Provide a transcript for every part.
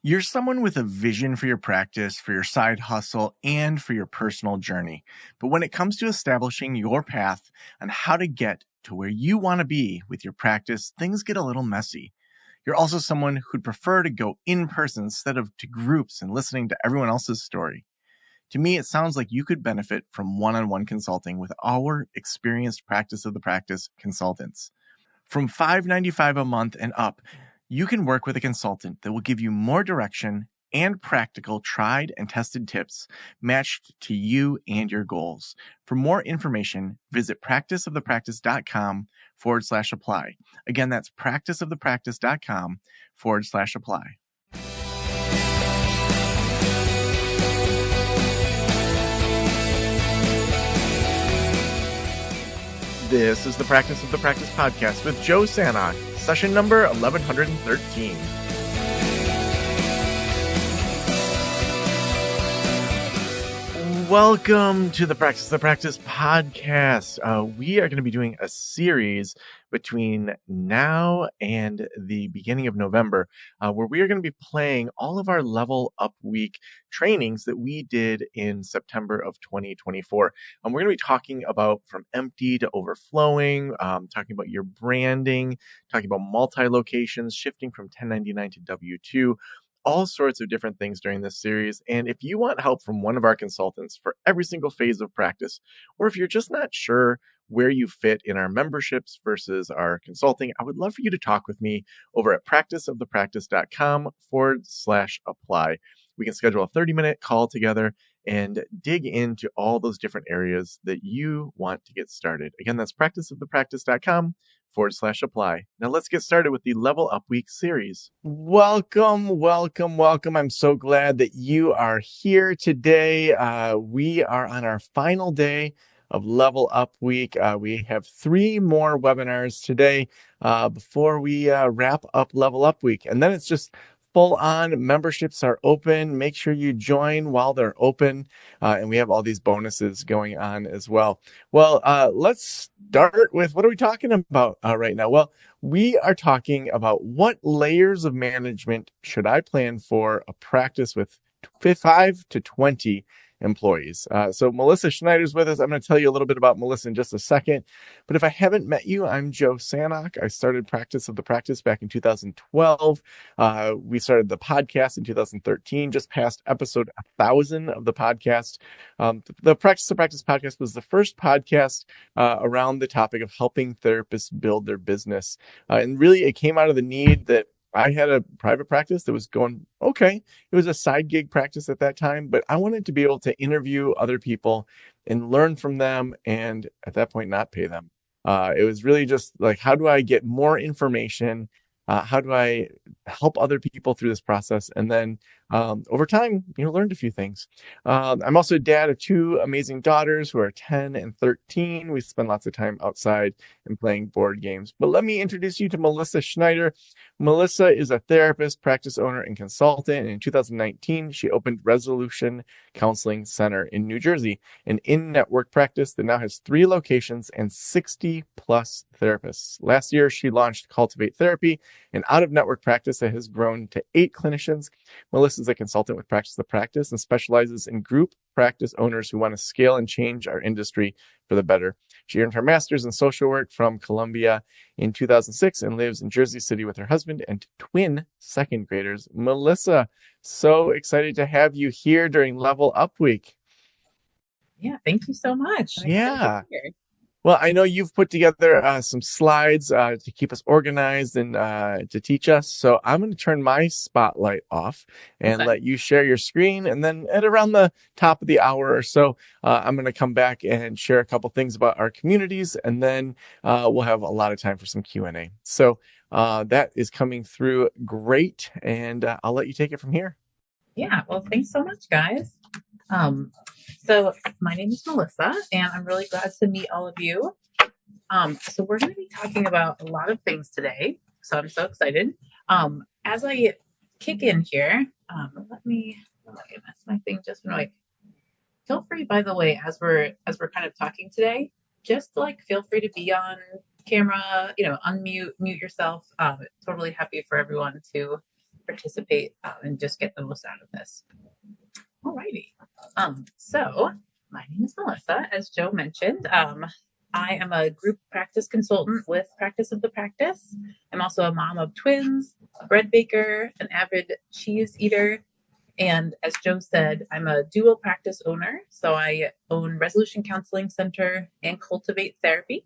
You're someone with a vision for your practice, for your side hustle, and for your personal journey. But when it comes to establishing your path on how to get to where you want to be with your practice, things get a little messy. You're also someone who'd prefer to go in person instead of to groups and listening to everyone else's story. To me, it sounds like you could benefit from one-on-one consulting with our experienced practice of the practice consultants. From $5.95 a month and up, you can work with a consultant that will give you more direction and practical tried and tested tips matched to you and your goals. For more information, visit practiceofthepractice.com/apply. Again, that's practiceofthepractice.com/apply. This is the Practice of the Practice podcast with Joe Sanok, session number 1113. Welcome to the Practice of the Practice podcast. We are going to be doing a series between now and the beginning of November, where we are going to be playing all of our Level Up Week trainings that we did in September of 2024. We're going to be talking about from empty to overflowing, talking about your branding, talking about multi-locations, shifting from 1099 to W-2, all sorts of different things during this series. And if you want help from one of our consultants for every single phase of practice, or if you're just not sure where you fit in our memberships versus our consulting, I would love for you to talk with me over at practiceofthepractice.com/apply. We can schedule a 30-minute call together and dig into all those different areas that you want to get started. Again, that's practiceofthepractice.com/apply. Now let's get started with the Level Up Week series. Welcome. I'm so glad that you are here today. We are on our final day of Level Up Week. We have 3 more webinars today before we wrap up Level Up Week. And then it's just full on. Memberships are open. Make sure you join while they're open. And we have all these bonuses going on as well. Well, let's start with, what are we talking about right now? Well, we are talking about what layers of management should I plan for a practice with 5 to 20 employees. So Melissa Schneider's with us. I'm going to tell you a little bit about Melissa in just a second. But if I haven't met you, I'm Joe Sanok. I started Practice of the Practice back in 2012. We started the podcast in 2013, just past episode 1,000 of the podcast. The Practice of Practice podcast was the first podcast around the topic of helping therapists build their business. And really, it came out of the need that I had a private practice that was going okay. It was a side gig practice at that time, but I wanted to be able to interview other people and learn from them, and at that point, not pay them. It was really just like, how do I get more information? How do I help other people through this process? And then over time, learned a few things. I'm also a dad of 2 amazing daughters who are 10 and 13. We spend lots of time outside and playing board games. But let me introduce you to Melissa Schneider. Melissa is a therapist, practice owner, and consultant. And in 2019, she opened Resolution Counseling Center in New Jersey, an in-network practice that now has 3 locations and 60 plus therapists. Last year, she launched Cultivate Therapy, an out-of-network practice that has grown to 8 clinicians. Melissa is a consultant with Practice the Practice and specializes in group practice owners who want to scale and change our industry for the better. She earned her master's in social work from Columbia in 2006 and lives in Jersey City with her husband and twin second graders. Melissa, so excited to have you here during Level Up Week. Yeah, thank you so much. Yeah. Well, I know you've put together some slides to keep us organized and to teach us. So I'm going to turn my spotlight off and let you share your screen. And then at around the top of the hour or so, I'm going to come back and share a couple things about our communities. And then we'll have a lot of time for some Q&A. So that is coming through great. And I'll let you take it from here. Yeah, well, thanks so much, guys. So my name is Melissa, and I'm really glad to meet all of you. So we're going to be talking about a lot of things today. So I'm so excited. As I kick in here, let me, oh my goodness, my thing just went away. Feel free, by the way, as we're kind of talking today, just feel free to be on camera, mute yourself. Totally happy for everyone to participate and just get the most out of this. Alrighty. So my name is Melissa, as Joe mentioned. I am a group practice consultant with Practice of the Practice. I'm also a mom of twins, a bread baker, an avid cheese eater, and as Joe said, I'm a dual practice owner. So I own Resolution Counseling Center and Cultivate Therapy.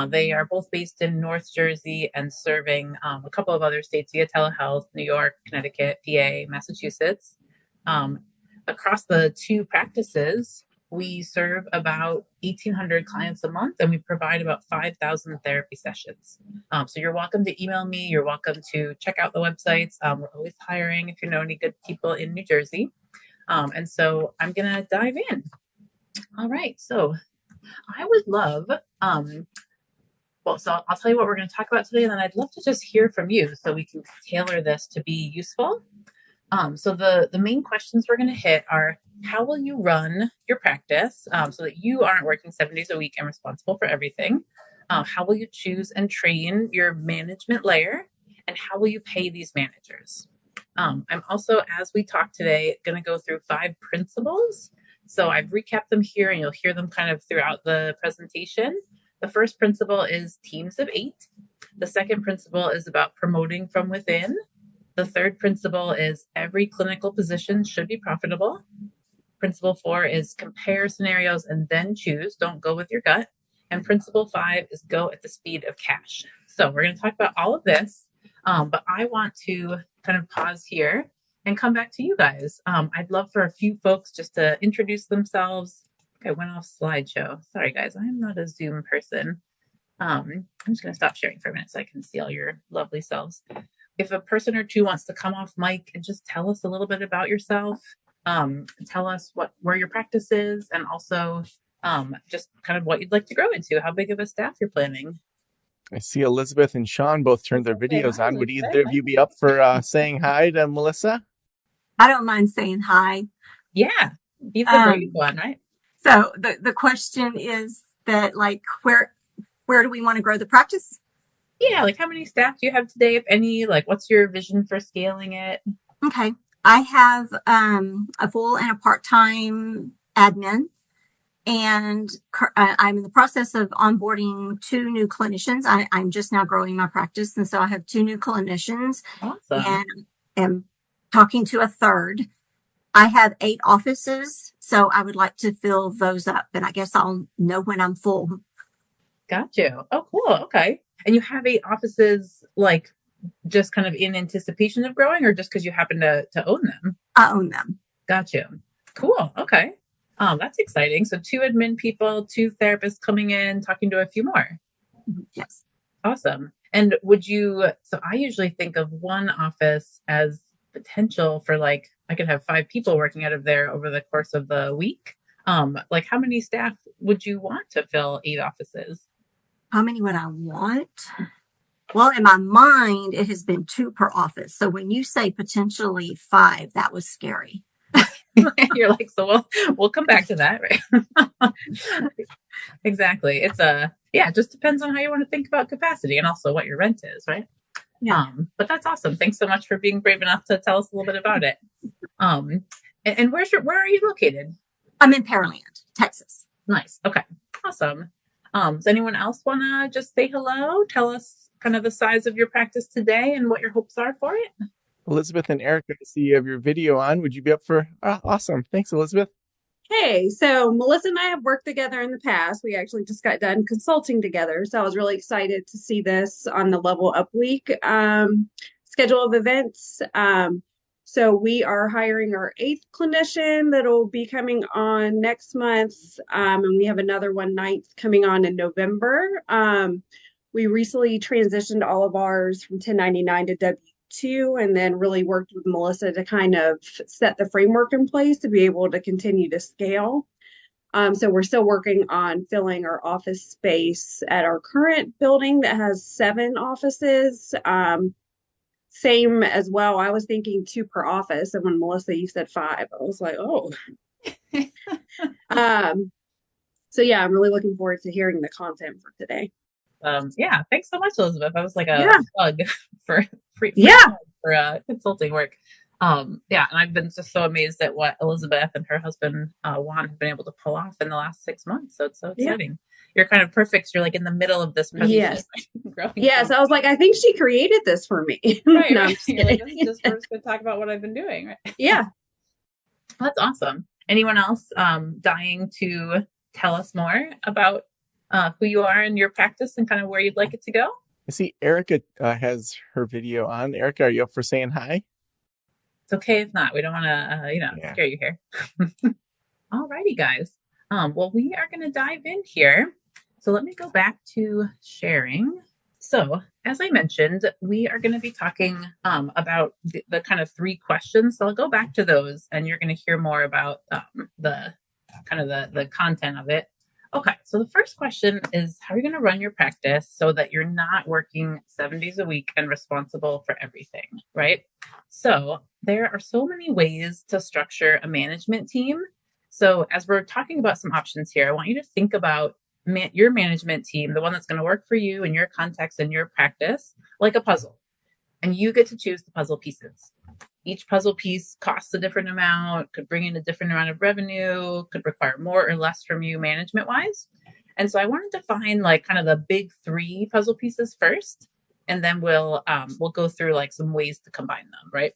They are both based in North Jersey and serving a couple of other states via telehealth: New York, Connecticut, PA, Massachusetts. Um, Across the two practices, we serve about 1,800 clients a month, and we provide about 5,000 therapy sessions. So you're welcome to email me. You're welcome to check out the websites. We're always hiring if you know any good people in New Jersey. And so I'm going to dive in. All right. So I would love, so I'll tell you what we're going to talk about today, and then I'd love to just hear from you so we can tailor this to be useful. So the main questions we're going to hit are: how will you run your practice so that you aren't working 7 days a week and responsible for everything? How will you choose and train your management layer? And how will you pay these managers? I'm also, as we talk today, going to go through 5 principles. So I've recapped them here, and you'll hear them kind of throughout the presentation. The first principle is teams of 8. The second principle is about promoting from within. The third principle is every clinical position should be profitable. Principle 4 is compare scenarios and then choose. Don't go with your gut. And principle 5 is go at the speed of cash. So we're going to talk about all of this, but I want to kind of pause here and come back to you guys. I'd love for a few folks just to introduce themselves. I went off slideshow. Sorry, guys. I am not a Zoom person. I'm just going to stop sharing for a minute so I can see all your lovely selves. If a person or two wants to come off mic and just tell us a little bit about yourself, tell us where your practice is, and also just kind of what you'd like to grow into, how big of a staff you're planning. I see Elizabeth and Sean both turned their videos on. Would either of you be up for saying hi to Melissa? I don't mind saying hi. Yeah, he's the brave one, right? So the question is that, like, where do we want to grow the practice? Yeah, like how many staff do you have today, if any? Like, what's your vision for scaling it? Okay. I have a full and a part-time admin, and I'm in the process of onboarding 2 new clinicians. I'm just now growing my practice, and so I have 2 new clinicians. Awesome. And am talking to a third. I have 8 offices, so I would like to fill those up, and I guess I'll know when I'm full. Got you. Oh, cool. Okay. And you have 8 offices, like, just kind of in anticipation of growing, or just because you happen to own them? I own them. Got you. Cool. Okay. That's exciting. So 2 admin people, 2 therapists coming in, talking to a few more. Yes. Awesome. And so I usually think of one office as potential for, like, I could have 5 people working out of there over the course of the week. Like, how many staff would you want to fill 8 offices? How many would I want? Well, in my mind, it has been 2 per office. So when you say potentially 5, that was scary. You're like, so we'll come back to that, right? Exactly. It just depends on how you want to think about capacity and also what your rent is, right? Yeah. But that's awesome. Thanks so much for being brave enough to tell us a little bit about it. And where are you located? I'm in Pearland, Texas. Nice. Okay. Awesome. Does anyone else want to just say hello? Tell us kind of the size of your practice today and what your hopes are for it. Elizabeth and Erica, I see you have your video on. Would you be up for? Awesome. Thanks, Elizabeth. Hey, so Melissa and I have worked together in the past. We actually just got done consulting together. So I was really excited to see this on the Level Up Week schedule of events. So we are hiring our 8th clinician that'll be coming on next month. And we have another one 9th coming on in November. We recently transitioned all of ours from 1099 to W2, and then really worked with Melissa to kind of set the framework in place to be able to continue to scale. So we're still working on filling our office space at our current building that has 7 offices. Same as well. I was thinking 2 per office, and when Melissa, you said 5, I was like, oh. So yeah, I'm really looking forward to hearing the content for today. Thanks so much, Elizabeth. That was like a plug for free. Yeah. for consulting work. Yeah, and I've been just so amazed at what Elizabeth and her husband Juan have been able to pull off in the last 6 months. So it's so exciting. You're kind of perfect. You're like in the middle of this presentation, Yes. growing. Yes. I was like, I think she created this for me. Right. No, I'm just You're like, kidding. this is just we're just going to talk about what I've been doing. Right. Yeah. That's awesome. Anyone else dying to tell us more about who you are in your practice and kind of where you'd like it to go? I see Erica has her video on. Erica, are you up for saying hi? It's okay if not. We don't want to, scare you here. Alrighty, guys. Well, we are going to dive in here. So let me go back to sharing. So as I mentioned, we are going to be talking about the kind of 3 questions. So I'll go back to those and you're going to hear more about the content of it. Okay, so the first question is, how are you going to run your practice so that you're not working 7 days a week and responsible for everything, right? So there are so many ways to structure a management team. So as we're talking about some options here, I want you to think about your management team, the one that's going to work for you in your context and your practice, like a puzzle. And you get to choose the puzzle pieces. Each puzzle piece costs a different amount, could bring in a different amount of revenue, could require more or less from you management wise. And so I wanted to find like kind of the big 3 puzzle pieces first, and then we'll go through like some ways to combine them, right?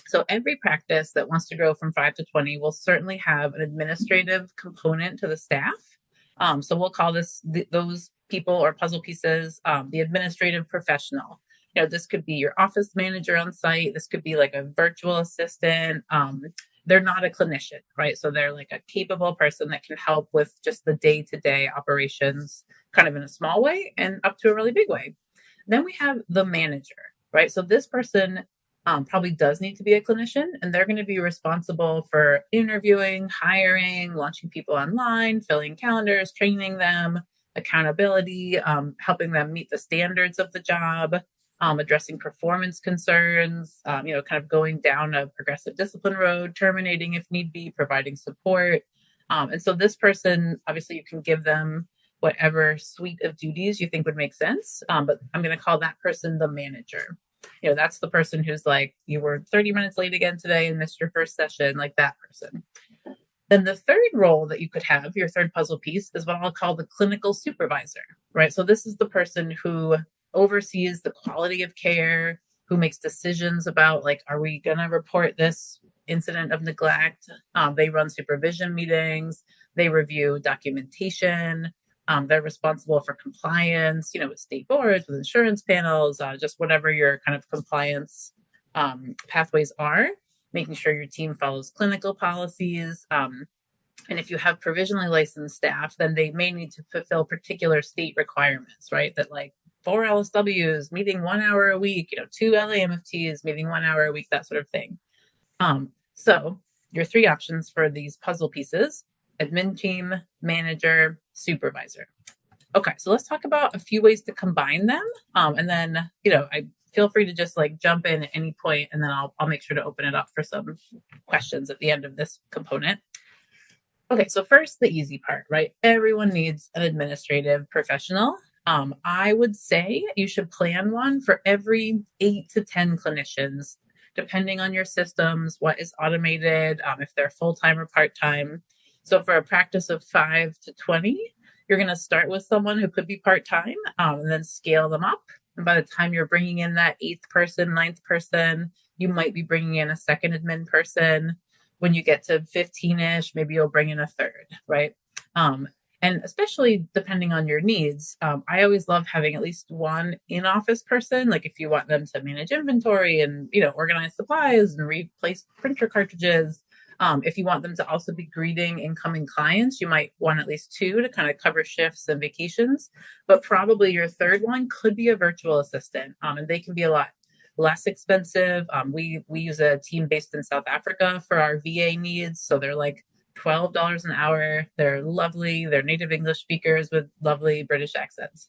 So every practice that wants to grow from 5 to 20 will certainly have an administrative component to the staff. So we'll call those people or puzzle pieces the administrative professional. This could be your office manager on site. This could be like a virtual assistant. They're not a clinician, right? So they're like a capable person that can help with just the day-to-day operations, kind of in a small way and up to a really big way. Then we have the manager, right? So this person probably does need to be a clinician, and they're going to be responsible for interviewing, hiring, launching people online, filling calendars, training them, accountability, helping them meet the standards of the job, addressing performance concerns, kind of going down a progressive discipline road, terminating if need be, providing support. And so this person, obviously you can give them whatever suite of duties you think would make sense. But I'm going to call that person the manager. That's the person who's like, you were 30 minutes late again today and missed your first session, like that person. Then the third role that you could have, your third puzzle piece, is what I'll call the clinical supervisor, right? So this is the person who oversees the quality of care, who makes decisions about like, are we going to report this incident of neglect? They run supervision meetings, they review documentation, they're responsible for compliance, with state boards, with insurance panels, just whatever your kind of compliance pathways are, making sure your team follows clinical policies. And if you have provisionally licensed staff, then they may need to fulfill particular state requirements, right? That like 4 LSWs meeting 1 hour a week, 2 LAMFTs meeting 1 hour a week, that sort of thing. So your 3 options for these puzzle pieces: admin team, manager, supervisor. Okay, so let's talk about a few ways to combine them. And then, I feel free to just like jump in at any point, and then I'll make sure to open it up for some questions at the end of this component. Okay, so first, the easy part, right? Everyone needs an administrative professional. I would say you should plan one for every 8 to 10 clinicians, depending on your systems, what is automated, if they're full-time or part-time. So for a practice of 5 to 20, you're going to start with someone who could be part-time, and then scale them up. And by the time you're bringing in that 8th person, 9th person, you might be bringing in a second admin person. When you get to 15-ish, maybe you'll bring in a 3rd, right? And especially depending on your needs, I always love having at least one in-office person. Like if you want them to manage inventory and, organize supplies and replace printer cartridges. If you want them to also be greeting incoming clients, you might want at least 2 to kind of cover shifts and vacations. But probably your 3rd one could be a virtual assistant, and they can be a lot less expensive. We use a team based in South Africa for our VA needs. So they're like $12 an hour. They're lovely. They're native English speakers with lovely British accents.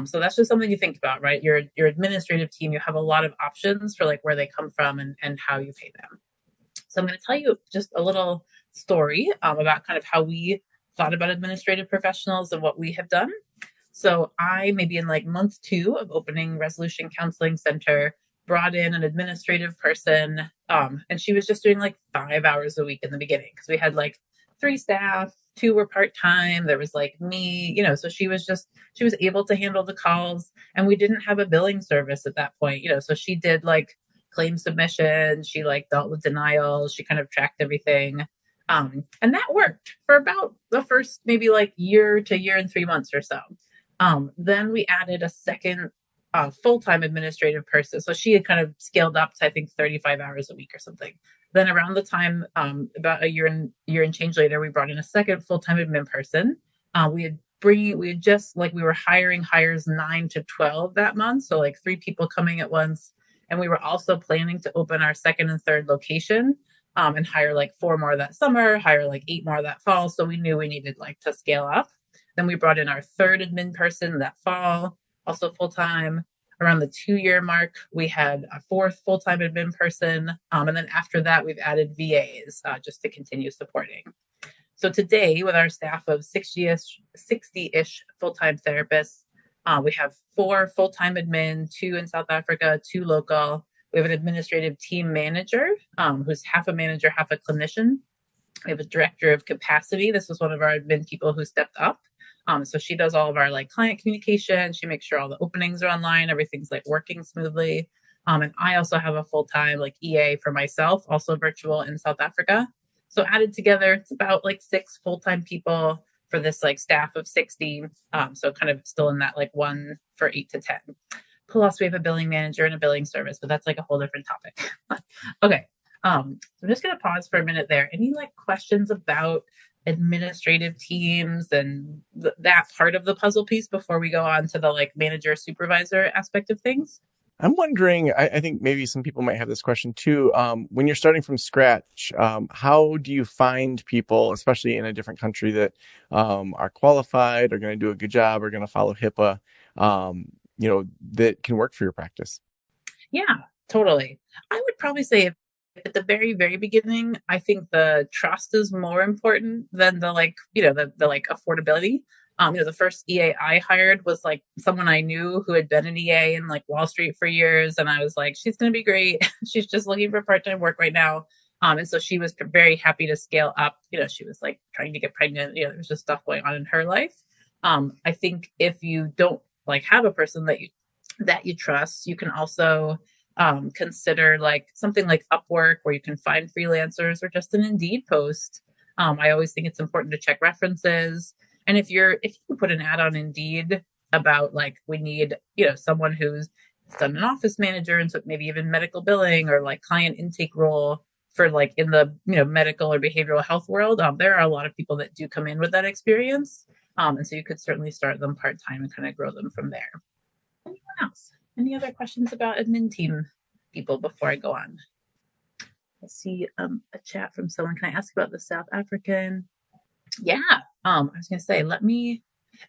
So that's just something you think about, right? Your administrative team, you have a lot of options for like where they come from and how you pay them. So I'm going to tell you just a little story about kind of how we thought about administrative professionals and what we have done. So I maybe in like month 2 of opening Resolution Counseling Center brought in an administrative person, and she was just doing like 5 hours a week in the beginning because we had like 3 staff, 2 were part-time. There was like me, so she was able to handle the calls, and we didn't have a billing service at that point, so she did like claim submission, she like dealt with denials, she kind of tracked everything. And that worked for about the first maybe like year to year and 3 months or so. Then we added a second full-time administrative person. So she had kind of scaled up to, I think, 35 hours a week or something. Then around the time, about a year and change later, we brought in a second full-time admin person. We were hiring hires 9 to 12 that month. So like 3 people coming at once. And we were also planning to open our second and third location, and hire like 4 more that summer, hire like 8 more that fall. So we knew we needed like to scale up. Then we brought in our third admin person that fall, also full-time. Around the 2-year mark, we had a 4th full-time admin person. And then after that, we've added VAs just to continue supporting. So today, with our staff of 60-ish full-time therapists, we have 4 full-time admin, 2 in South Africa, 2 local. We have an administrative team manager who's half a manager, half a clinician. We have a director of capacity. This was one of our admin people who stepped up. So she does all of our like client communication. She makes sure all the openings are online. Everything's like working smoothly. And I also have a full-time like EA for myself, also virtual in South Africa. So added together, it's about like 6 full-time people for this like staff of 60. So kind of still in that like 1 for 8 to 10. Plus we have a billing manager and a billing service, but that's like a whole different topic. Okay. So I'm just going to pause for a minute there. Any like questions about administrative teams and that part of the puzzle piece before we go on to the like manager supervisor aspect of things? I'm wondering, I think maybe some people might have this question too. When you're starting from scratch, how do you find people, especially in a different country, that are qualified, are going to do a good job, are going to follow HIPAA, that can work for your practice? Yeah, totally. I would probably say at the very, very beginning, I think the trust is more important than the like, the like affordability. The first EA I hired was like someone I knew who had been an EA in like Wall Street for years. And I was like, she's going to be great. She's just looking for part-time work right now. And so she was very happy to scale up. She was like trying to get pregnant. There was just stuff going on in her life. I think if you don't like have a person that you trust, you can also consider like something like Upwork, where you can find freelancers, or just an Indeed post. I always think it's important to check references. And if you put an ad on Indeed about like, we need, someone who's done an office manager and so maybe even medical billing or like client intake role for like in the, medical or behavioral health world, there are a lot of people that do come in with that experience. And so you could certainly start them part-time and kind of grow them from there. Anyone else? Any other questions about admin team people before I go on? I see a chat from someone. Can I ask about the South African? Yeah. I was going to say,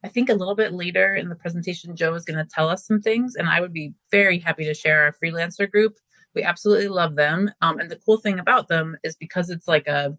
I think a little bit later in the presentation, Joe is going to tell us some things, and I would be very happy to share our freelancer group. We absolutely love them. And the cool thing about them is because it's a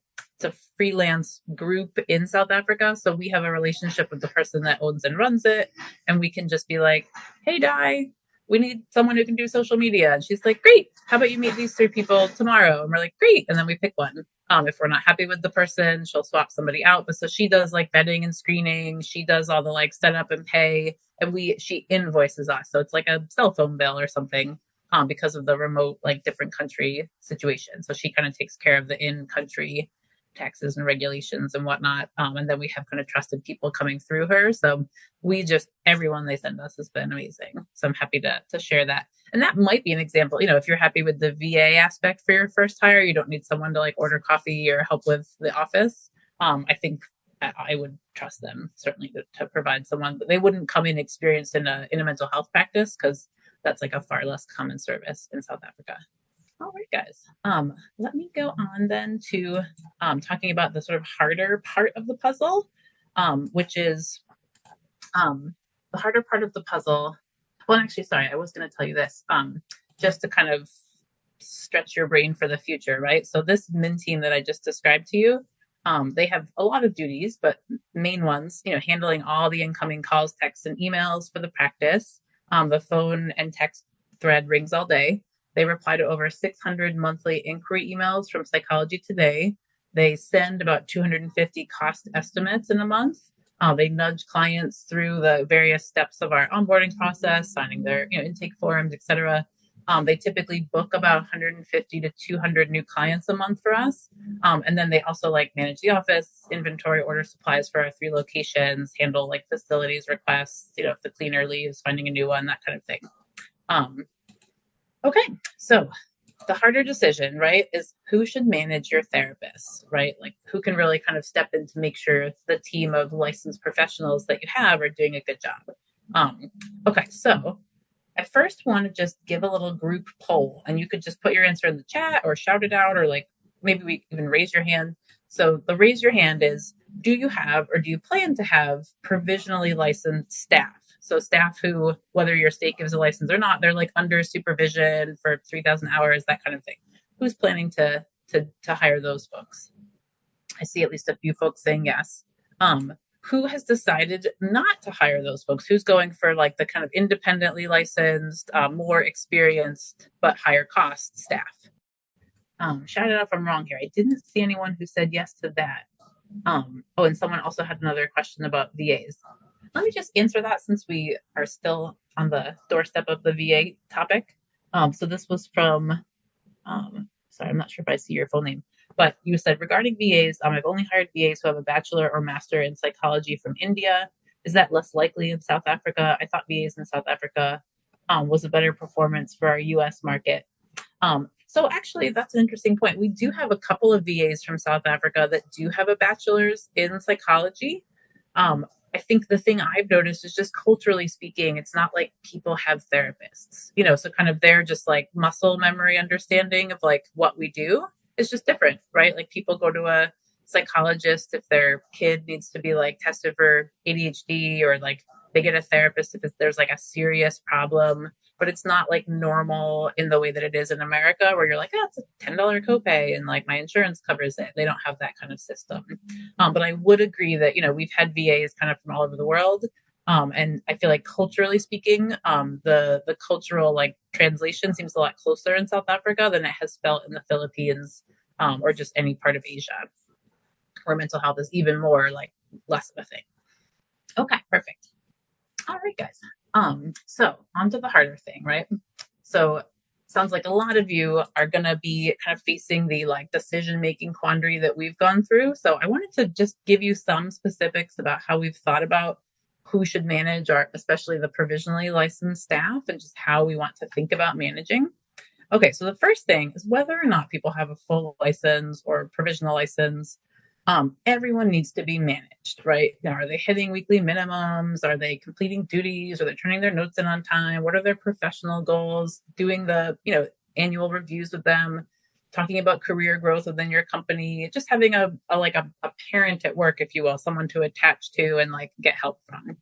freelance group in South Africa. So we have a relationship with the person that owns and runs it. And we can just be like, hey, Di, we need someone who can do social media. And she's like, great. How about you meet these 3 people tomorrow? And we're like, great. And then we pick one. If we're not happy with the person, she'll swap somebody out. But so she does like vetting and screening. She does all the like setup and pay, and she invoices us. So it's like a cell phone bill or something, because of the remote, like different country situation. So she kind of takes care of the in-country taxes and regulations and whatnot. And then we have kind of trusted people coming through her. So everyone they send us has been amazing. So I'm happy to share that. And that might be an example, if you're happy with the VA aspect for your first hire, you don't need someone to like order coffee or help with the office. I think I would trust them certainly to provide someone, but they wouldn't come in experienced in a mental health practice, because that's like a far less common service in South Africa. All right, guys. Let me go on then to talking about the sort of harder part of the puzzle, which is the harder part of the puzzle. Well, actually, sorry, I was going to tell you this, just to kind of stretch your brain for the future, right? So this min team that I just described to you, they have a lot of duties, but main ones, handling all the incoming calls, texts, and emails for the practice. The phone and text thread rings all day. They reply to over 600 monthly inquiry emails from Psychology Today. They send about 250 cost estimates in a month. They nudge clients through the various steps of our onboarding process, signing their intake forms, etc. They typically book about 150 to 200 new clients a month for us. And then they also manage the office, inventory, order supplies for our 3 locations, handle facilities requests, if the cleaner leaves, finding a new one, that kind of thing. Okay, so the harder decision, right, is who should manage your therapist, right? Who can really kind of step in to make sure the team of licensed professionals that you have are doing a good job. Okay, so I first want to just give a little group poll, and you could just put your answer in the chat or shout it out, or maybe we even raise your hand. So the raise your hand is, do you have or do you plan to have provisionally licensed staff? So staff who, whether your state gives a license or not, they're under supervision for 3,000 hours, that kind of thing. Who's planning to hire those folks? I see at least a few folks saying yes. Who has decided not to hire those folks? Who's going for the kind of independently licensed, more experienced, but higher cost staff? Shout it out if I'm wrong here. I didn't see anyone who said yes to that. And someone also had another question about VAs. Let me just answer that since we are still on the doorstep of the VA topic. So this was from, sorry, I'm not sure if I see your full name, but you said regarding VAs, I've only hired VAs who have a bachelor or master in psychology from India. Is that less likely in South Africa? I thought VAs in South Africa was a better performance for our US market. So actually, that's an interesting point. We do have a couple of VAs from South Africa that do have a bachelor's in psychology. I think the thing I've noticed is just culturally speaking, it's not like people have therapists, so kind of their just muscle memory understanding of what we do is just different, right? People go to a psychologist if their kid needs to be tested for ADHD, or they get a therapist if there's a serious problem, but it's not normal in the way that it is in America, where you're it's a $10 copay and my insurance covers it. They don't have that kind of system. But I would agree that, we've had VAs kind of from all over the world. And I feel culturally speaking, the cultural translation seems a lot closer in South Africa than it has felt in the Philippines, or just any part of Asia, where mental health is even more less of a thing. Okay, perfect. All right, guys. So on to the harder thing, right? So sounds like a lot of you are going to be kind of facing the decision-making quandary that we've gone through. So I wanted to just give you some specifics about how we've thought about who should manage especially the provisionally licensed staff, and just how we want to think about managing. Okay, so the first thing is whether or not people have a full license or provisional license. Everyone needs to be managed, right? Are they hitting weekly minimums? Are they completing duties? Are they turning their notes in on time? What are their professional goals? Doing the, annual reviews with them, talking about career growth within your company, just having a parent at work, if you will, someone to attach to and get help from.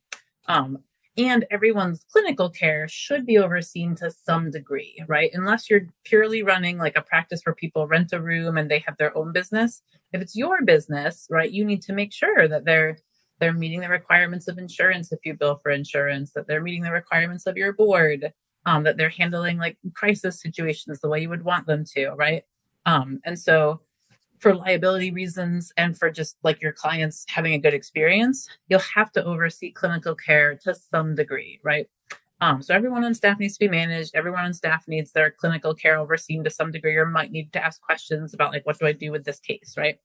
And everyone's clinical care should be overseen to some degree, right? Unless you're purely running a practice where people rent a room and they have their own business. If it's your business, right, you need to make sure that they're meeting the requirements of insurance if you bill for insurance, that they're meeting the requirements of your board, that they're handling crisis situations the way you would want them to, right? And so for liability reasons and for just your clients having a good experience, you'll have to oversee clinical care to some degree, right? So everyone on staff needs to be managed. Everyone on staff needs their clinical care overseen to some degree, or might need to ask questions about what do I do with this case, right?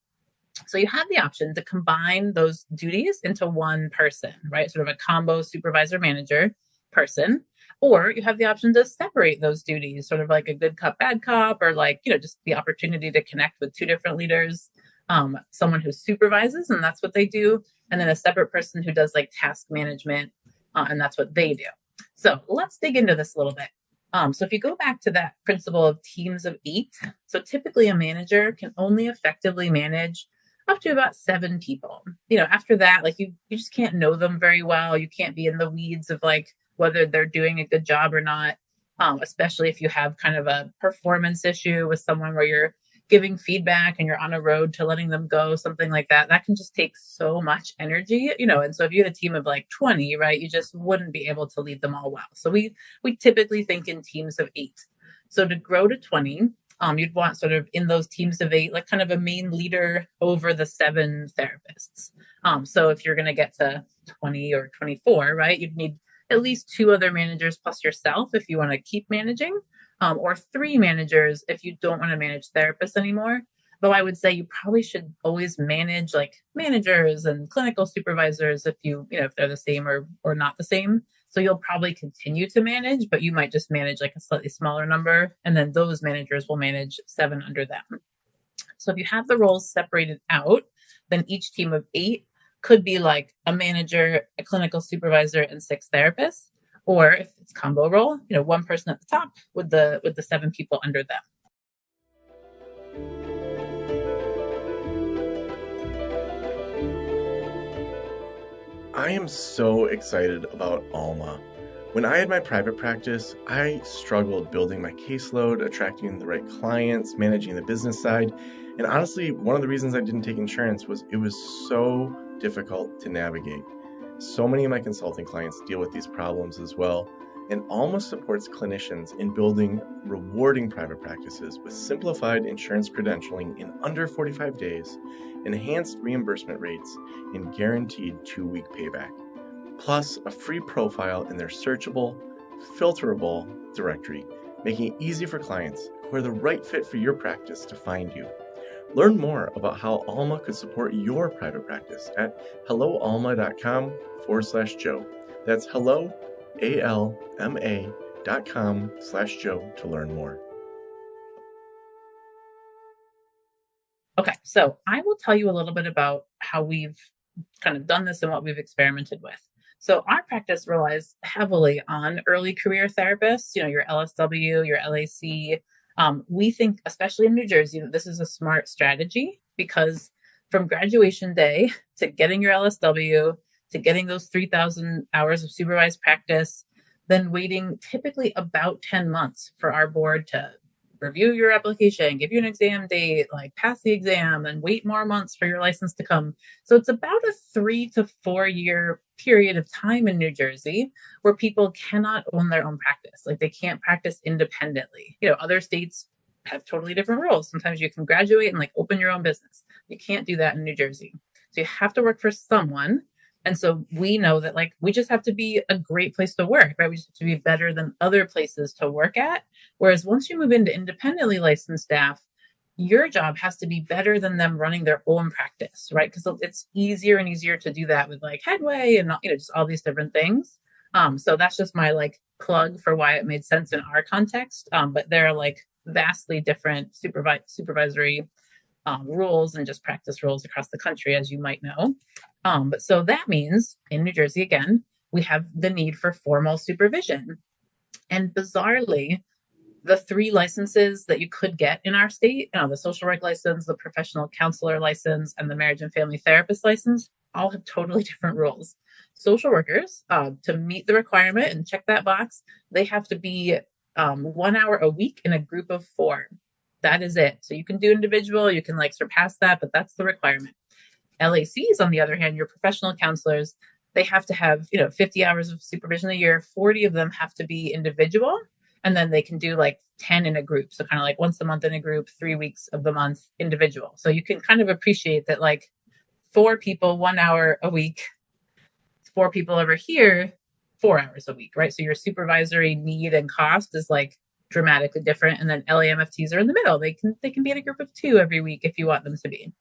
So you have the option to combine those duties into one person, right? Sort of a combo supervisor manager person. Or you have the option to separate those duties, sort of like a good cop, bad cop, or just the opportunity to connect with 2 different leaders, someone who supervises, and that's what they do, and then a separate person who does task management, and that's what they do. So let's dig into this a little bit. So if you go back to that principle of teams of 8, so typically a manager can only effectively manage up to about 7 people. After that, you just can't know them very well. You can't be in the weeds of whether they're doing a good job or not, especially if you have kind of a performance issue with someone where you're giving feedback and you're on a road to letting them go, something like that. That can just take so much energy, and so if you had a team of 20, right, you just wouldn't be able to lead them all well. So we typically think in teams of 8. So to grow to 20, you'd want sort of in those teams of 8, like kind of a main leader over the 7 therapists. So if you're going to get to 20 or 24, right, you'd need at least 2 other managers plus yourself if you want to keep managing, or 3 managers if you don't want to manage therapists anymore. Though I would say you probably should always manage like managers and clinical supervisors if they're the same or not the same. So you'll probably continue to manage, but you might just manage like a slightly smaller number, and then those managers will manage 7 under them. So if you have the roles separated out, then each team of 8 could be like a manager, a clinical supervisor, and 6 therapists. Or if it's combo role, 1 person at the top with the 7 people under them. I am so excited about Alma. When I had my private practice, I struggled building my caseload, attracting the right clients, managing the business side. And honestly, one of the reasons I didn't take insurance was it was so difficult to navigate. So many of my consulting clients deal with these problems as well. And Alma supports clinicians in building rewarding private practices with simplified insurance credentialing in under 45 days, enhanced reimbursement rates, and guaranteed 2-week payback. Plus, a free profile in their searchable, filterable directory, making it easy for clients who are the right fit for your practice to find you. Learn more about how Alma could support your private practice at helloalma.com/Joe. That's hello, ALMA.com/Joe to learn more. Okay, so I will tell you a little bit about how we've kind of done this and what we've experimented with. So our practice relies heavily on early career therapists, your LSW, your LAC. We think, especially in New Jersey, that this is a smart strategy because from graduation day to getting your LSW, to getting those 3,000 hours of supervised practice, then waiting typically about 10 months for our board to review your application, give you an exam date, like pass the exam, and wait more months for your license to come. So it's about a 3 to 4 year period of time in New Jersey where people cannot own their own practice. Like they can't practice independently. Other states have totally different rules. Sometimes you can graduate and like open your own business. You can't do that in New Jersey. So you have to work for someone. And so we know that like we just have to be a great place to work, right? We just have to be better than other places to work at. Whereas once you move into independently licensed staff, your job has to be better than them running their own practice, right? Because it's easier and easier to do that with like Headway and just all these different things. So that's just my like plug for why it made sense in our context. But there are like vastly different supervisory rules and just practice rules across the country, as you might know. But so that means in New Jersey, again, we have the need for formal supervision. And bizarrely, the 3 licenses that you could get in our state, the social work license, the professional counselor license, and the marriage and family therapist license, all have totally different rules. Social workers, to meet the requirement and check that box, they have to be 1 hour a week in a group of 4. That is it. So you can do individual, you can like surpass that, but that's the requirement. LACs, on the other hand, your professional counselors, they have to have, 50 hours of supervision a year. 40 of them have to be individual. And then they can do like 10 in a group. So kind of like once a month in a group, 3 weeks of the month individual. So you can kind of appreciate that like 4 people, 1 hour a week, 4 people over here, 4 hours a week, right? So your supervisory need and cost is like dramatically different. And then LAMFTs are in the middle. They can be in a group of 2 every week if you want them to be.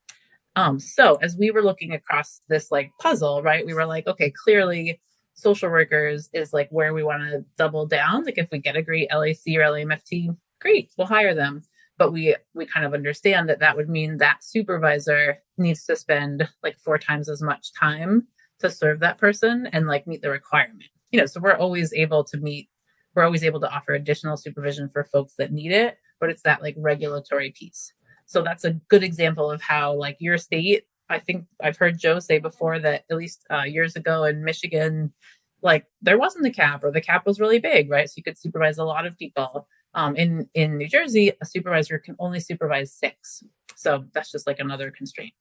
So as we were looking across this like puzzle, right, we were like, okay, clearly social workers is like where we want to double down. Like if we get a great LAC or LAMFT, great, we'll hire them. But we kind of understand that would mean that supervisor needs to spend like 4 times as much time to serve that person and like meet the requirement. So we're always able to offer additional supervision for folks that need it, but it's that like regulatory piece. So that's a good example of how like your state, I think I've heard Joe say before that at least years ago in Michigan, like there wasn't a cap or the cap was really big, right? So you could supervise a lot of people. In New Jersey, a supervisor can only supervise 6. So that's just like another constraint.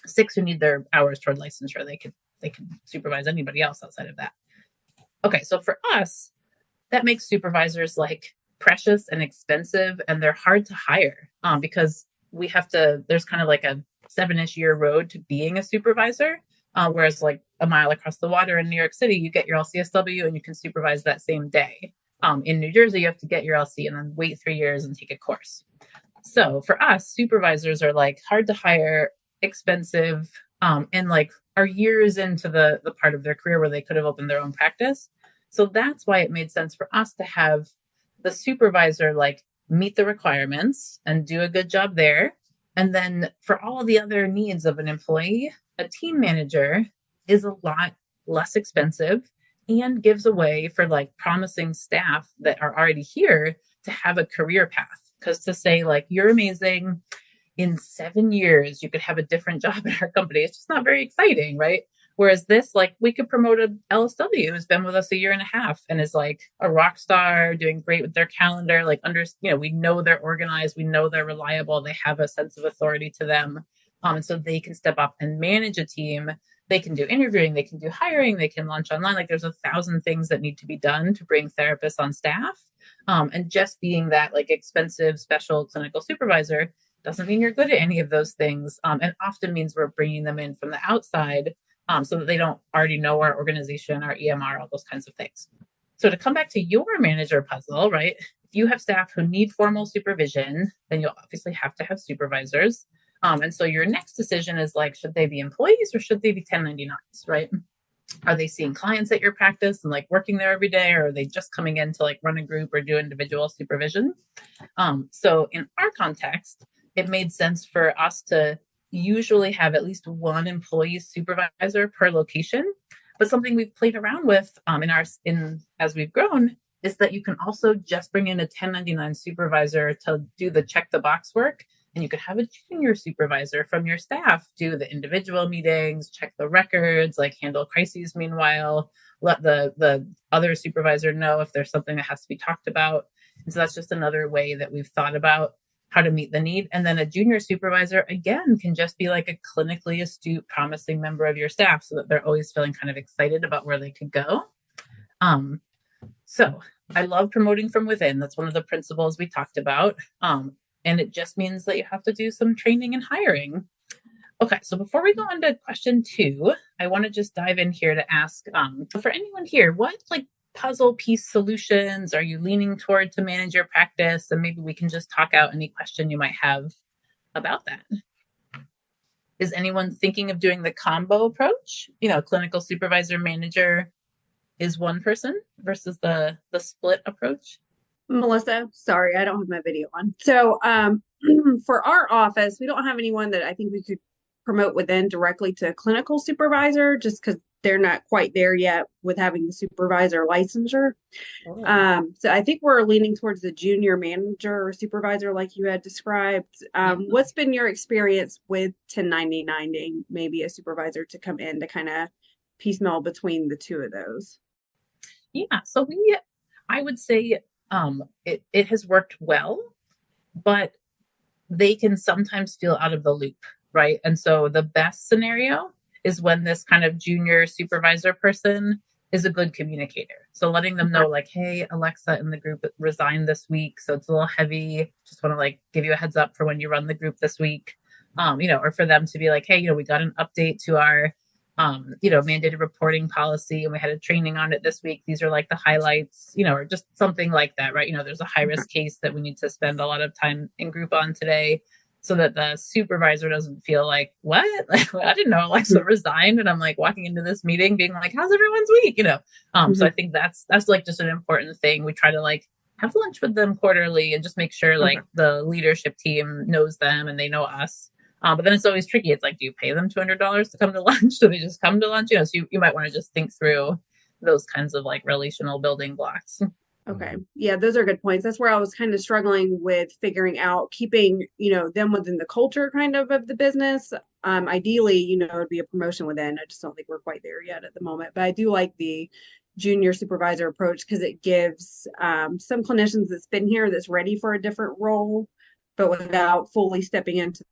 6 who need their hours toward licensure, they can supervise anybody else outside of that. Okay, so for us, that makes supervisors like precious and expensive, and they're hard to hire because there's kind of like a 7-ish year road to being a supervisor. Whereas like a mile across the water in New York City, you get your LCSW and you can supervise that same day. In New Jersey, you have to get your LC and then wait 3 years and take a course. So for us, supervisors are like hard to hire, expensive, and like are years into the part of their career where they could have opened their own practice. So that's why it made sense for us to have the supervisor like meet the requirements and do a good job there. And then for all the other needs of an employee, a team manager is a lot less expensive and gives a way for like promising staff that are already here to have a career path. Because to say like, you're amazing, in 7 years, you could have a different job in our company. It's just not very exciting, right? Whereas this, like, we could promote a LSW who's been with us a year and a half and is like a rock star, doing great with their calendar. Like, we know they're organized, we know they're reliable, they have a sense of authority to them, and so they can step up and manage a team. They can do interviewing, they can do hiring, they can launch online. Like, there's 1,000 things that need to be done to bring therapists on staff. And just being that like expensive special clinical supervisor doesn't mean you're good at any of those things, and often means we're bringing them in from the outside. So that they don't already know our organization, our EMR, all those kinds of things. So to come back to your manager puzzle, right? If you have staff who need formal supervision, then you'll obviously have to have supervisors. And so your next decision is like, should they be employees or should they be 1099s, right? Are they seeing clients at your practice and like working there every day, or are they just coming in to like run a group or do individual supervision? So in our context, it made sense for us to usually have at least one employee supervisor per location. But something we've played around with as we've grown is that you can also just bring in a 1099 supervisor to do the check the box work. And you could have a junior supervisor from your staff do the individual meetings, check the records, like handle crises meanwhile, let the other supervisor know if there's something that has to be talked about. And so that's just another way that we've thought about how to meet the need. And then a junior supervisor, again, can just be like a clinically astute, promising member of your staff so that they're always feeling kind of excited about where they could go. So I love promoting from within. That's one of the principles we talked about. And it just means that you have to do some training and hiring. Okay, so before we go on to question 2, I want to just dive in here to ask, for anyone here, what like puzzle piece solutions are you leaning toward to manage your practice? And maybe we can just talk out any question you might have about that. Is anyone thinking of doing the combo approach? Clinical supervisor manager is one person versus the split approach. Melissa, sorry, I don't have my video on. So for our office, we don't have anyone that I think we could promote within directly to clinical supervisor, just because they're not quite there yet with having the supervisor licensure. So I think we're leaning towards the junior manager or supervisor like you had described. What's been your experience with 1099ing maybe a supervisor to come in to kind of piecemeal between the two of those? Yeah, so I would say it has worked well, but they can sometimes feel out of the loop, right? And so the best scenario is when this kind of junior supervisor person is a good communicator. So letting them know like, hey, Alexa in the group resigned this week, so it's a little heavy. Just want to like give you a heads up for when you run the group this week. Or for them to be like, hey, we got an update to our mandated reporting policy and we had a training on it this week. These are like the highlights, or just something like that, right? There's a high risk case that we need to spend a lot of time in group on today, so that the supervisor doesn't feel like, what? Like, I didn't know Alexa resigned. And I'm like walking into this meeting being like, how's everyone's week? So I think that's like just an important thing. We try to like have lunch with them quarterly and just make sure like the leadership team knows them and they know us. But then it's always tricky. It's like, do you pay them $200 to come to lunch? Do they just come to lunch? So you might want to just think through those kinds of like relational building blocks. Okay. Yeah, those are good points. That's where I was kind of struggling with figuring out keeping, them within the culture kind of the business. Ideally, it would be a promotion within. I just don't think we're quite there yet at the moment. But I do like the junior supervisor approach because it gives some clinicians that's been here that's ready for a different role, but without fully stepping into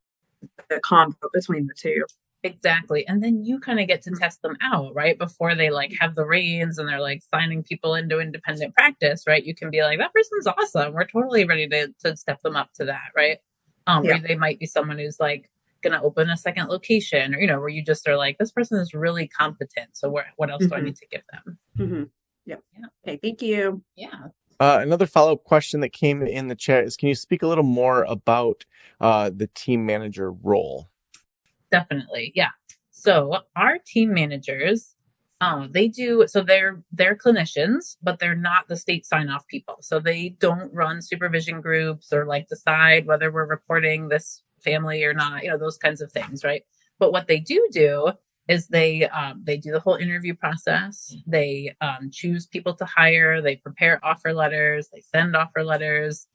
the combo between the two. Exactly. And then you kind of get to test them out, right? Before they like have the reins and they're like signing people into independent practice, right? You can be like, that person's awesome. We're totally ready to step them up to that, right? Or they might be someone who's like going to open a second location, or, where you just are like, this person is really competent. So what else do I need to give them? Yep. Yeah. Okay. Thank you. Yeah. Another follow-up question that came in the chat is, can you speak a little more about the team manager role? Definitely. Yeah. So our team managers, they're clinicians, but they're not the state sign off people. So they don't run supervision groups or like decide whether we're reporting this family or not, those kinds of things. Right. But what they do is they do the whole interview process. They choose people to hire. They prepare offer letters. They send offer letters.